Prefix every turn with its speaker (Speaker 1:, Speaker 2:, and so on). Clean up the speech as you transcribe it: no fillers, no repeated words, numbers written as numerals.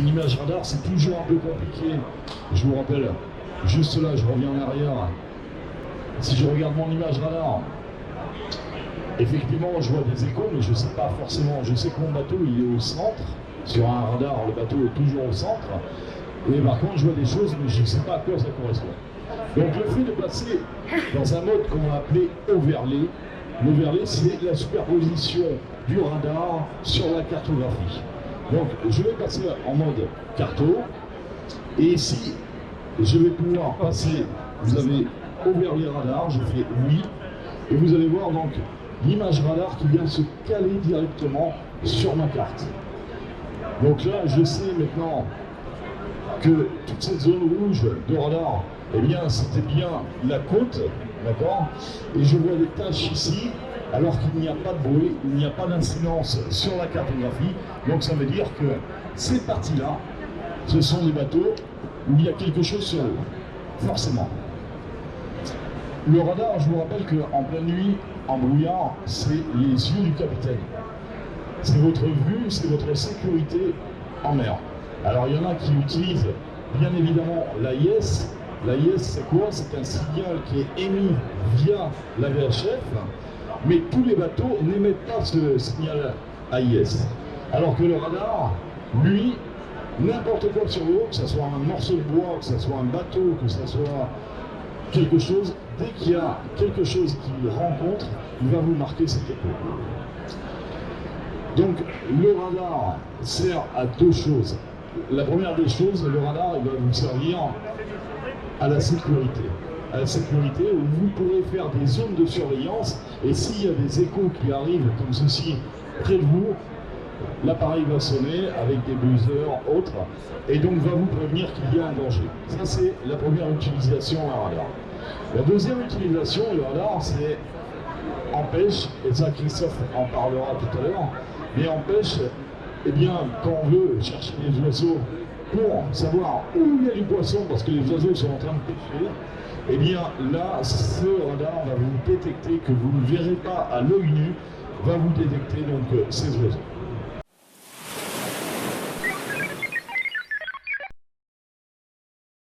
Speaker 1: une image radar, c'est toujours un peu compliqué. Je vous rappelle, juste là, je reviens en arrière. Si je regarde mon image radar, effectivement, je vois des échos, mais je ne sais pas forcément. Je sais que mon bateau, il est au centre. Sur un radar, le bateau est toujours au centre. Et par contre, je vois des choses, mais je ne sais pas à quoi ça correspond. Donc le fait de passer dans un mode qu'on a appelé overlay, l'overlay, c'est la superposition du radar sur la cartographie. Donc je vais passer en mode carto, et ici, je vais pouvoir passer, vous avez overlay radar, je fais oui, et vous allez voir donc l'image radar qui vient se caler directement sur ma carte. Donc là, je sais maintenant que toute cette zone rouge de radar, eh bien, c'était bien la côte, d'accord? Et je vois des taches ici, alors qu'il n'y a pas de bruit, il n'y a pas d'incidence sur la cartographie. Donc ça veut dire que ces parties-là, ce sont des bateaux où il y a quelque chose sur l'eau, forcément. Le radar, je vous rappelle qu'en pleine nuit, en brouillard, c'est les yeux du capitaine. C'est votre vue, c'est votre sécurité en mer. Alors il y en a qui utilisent bien évidemment l'AIS. L'AIS c'est quoi? C'est un signal qui est émis via la VHF, mais tous les bateaux n'émettent pas ce signal AIS. Alors que le radar, lui, n'importe quoi sur l'eau, que ce soit un morceau de bois, que ce soit un bateau, que ce soit quelque chose, dès qu'il y a quelque chose qu'il rencontre, il va vous marquer cette écho. Donc le radar sert à deux choses. La première des choses, le radar il va vous servir à la sécurité. À la sécurité où vous pourrez faire des zones de surveillance, et s'il y a des échos qui arrivent comme ceci près de vous, l'appareil va sonner avec des buzzers autres et donc va vous prévenir qu'il y a un danger. Ça c'est la première utilisation d'un radar. La deuxième utilisation du radar, c'est en pêche, et ça Christophe en parlera tout à l'heure, mais en pêche, eh bien, quand on veut chercher des oiseaux pour savoir où il y a du poisson, parce que les oiseaux sont en train de pêcher, eh bien là, ce radar va vous détecter, que vous ne verrez pas à l'œil nu, va vous détecter donc ces oiseaux.